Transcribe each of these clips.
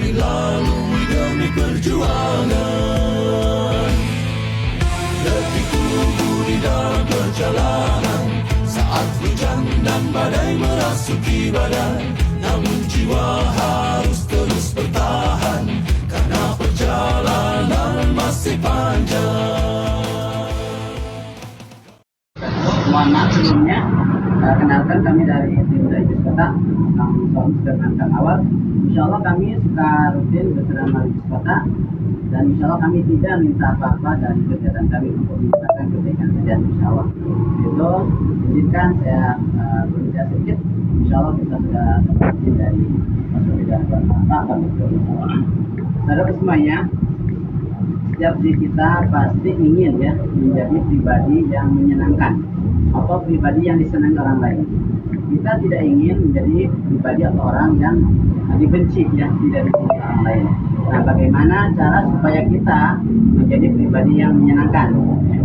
dilalui demi perjuangan. Detik tunggu di dalam perjalanan, saat hujan dan badai merasuki badan, namun jiwa harus terus bertahan, karena perjalanan masih panjang. Mohon maaf sebelumnya, kenalkan kami dari tim Dayjus Kota, Kang Soms dan Kang Awal. Insya Allah kami suka rutin berceramah di Kota, dan insya Allah kami tidak minta apa-apa dari kegiatan kami untuk meningkatkan kebaikan saja, insya Allah. Itu izinkan saya berbicara sedikit. Insya Allah kita sudah izin dari Mas Beda Bapak. Saudara semuanya, setiap diri kita pasti ingin ya menjadi pribadi yang menyenangkan atau pribadi yang disenangi orang lain. Kita tidak ingin menjadi pribadi atau orang yang dibenci ya, tidak dibenci orang lain. Nah, bagaimana cara supaya kita menjadi pribadi yang menyenangkan,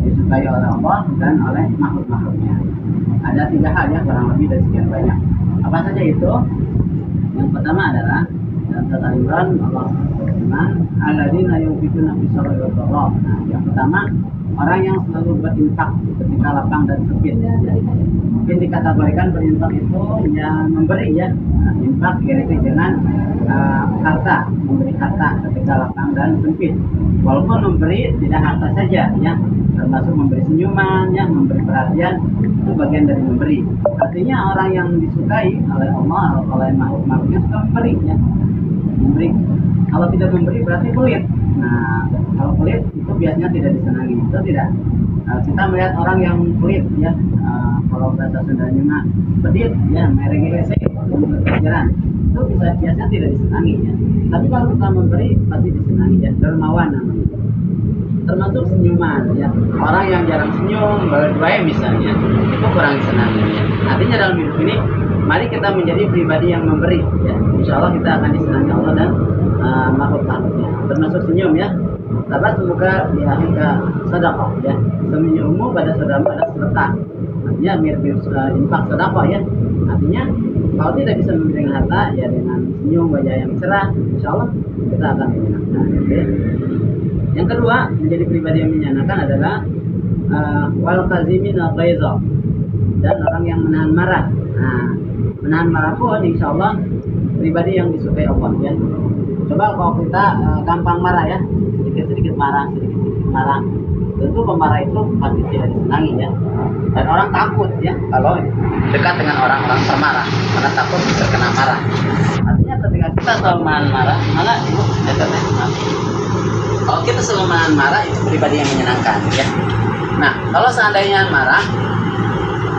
disukai oleh Allah dan oleh makhluk-makhluknya? Ada 3 hal ya, kurang lebih dari sekian banyak. Apa saja itu? Yang pertama adalah dalam surat Al-Imran, Allah berfirman, "Alladzina yunfiquna fis sarra'i wad dharra." Nah, yang pertama, orang yang selalu berinfak ketika lapang dan sempit. Mungkin dikategorikan berinfak itu yang memberi ya. Nah, infak identik dengan harta, memberi harta ketika lapang dan sempit. Walaupun memberi tidak harta saja ya, termasuk memberi senyuman ya, memberi perhatian, itu bagian dari memberi. Artinya orang yang disukai oleh Allah, oleh makhluk-makhluknya suka memberi ya. Memberi. Kalau tidak memberi berarti pelit. Nah, kalau pelit itu biasanya tidak disenangi. Itu tidak. Kita melihat orang yang pelit ya. Kalau bahasa Sundanya mah pedit ya, merengek berpikiran. Itu biasanya tidak disenangi ya. Tapi kalau kita memberi pasti disenangi ya. Dermawan namanya. Termasuk senyuman ya. Orang yang jarang senyum, baik misalnya, itu kurang disenangi ya. Artinya dalam hidup ini, mari kita menjadi pribadi yang memberi ya. Insya Allah kita akan disenangi Allah dan makhluk-makhluknya. Termasuk senyum ya. Tapi semoga di akhir ke sedekah ya. Senyummu pada saudaramu ada sedekah. Artinya mirip infak sedekah ya. Artinya kalau tidak bisa memberi dengan harta ya, dengan senyum, wajah yang cerah, insya Allah kita akan menyenangkan. Ya. Yang kedua, menjadi pribadi yang menyenangkan adalah wal qazimin al ghaiza, dan orang yang menahan marah. Nah, menahan marah pun insya Allah pribadi yang disukai Allah ya. Coba kalau kita gampang marah ya, sedikit-sedikit marah, tentu pemarah itu pasti tidak disenangi ya. Dan orang takut ya kalau dekat dengan orang-orang pemarah, karena takut terkena marah. Artinya ketika kita selalu menahan marah, malah itu jatuhnya mati. Kalau kita selalu menahan marah, itu pribadi yang menyenangkan ya. Nah, kalau seandainya marah,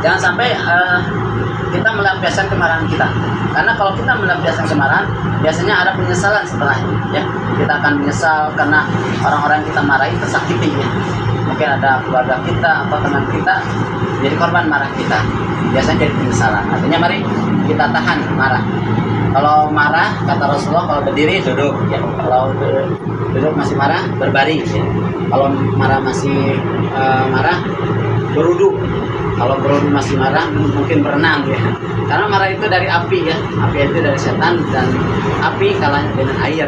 jangan sampai kita melampiaskan kemarahan kita. Karena kalau kita melampiaskan kemarahan, biasanya ada penyesalan setelahnya ya. Kita akan menyesal karena orang-orang yang kita marahi tersakiti ya. Mungkin ada keluarga kita atau teman kita jadi korban marah kita. Biasanya jadi penyesalan. Artinya mari kita tahan marah. Kalau marah, kata Rasulullah, kalau berdiri duduk ya. Kalau duduk masih marah, berbaring ya. Kalau marah masih marah, berwudu. Kalau berwudu masih marah, mungkin berenang ya. Karena marah itu dari api ya. Api itu dari setan, dan api kalahnya dengan air.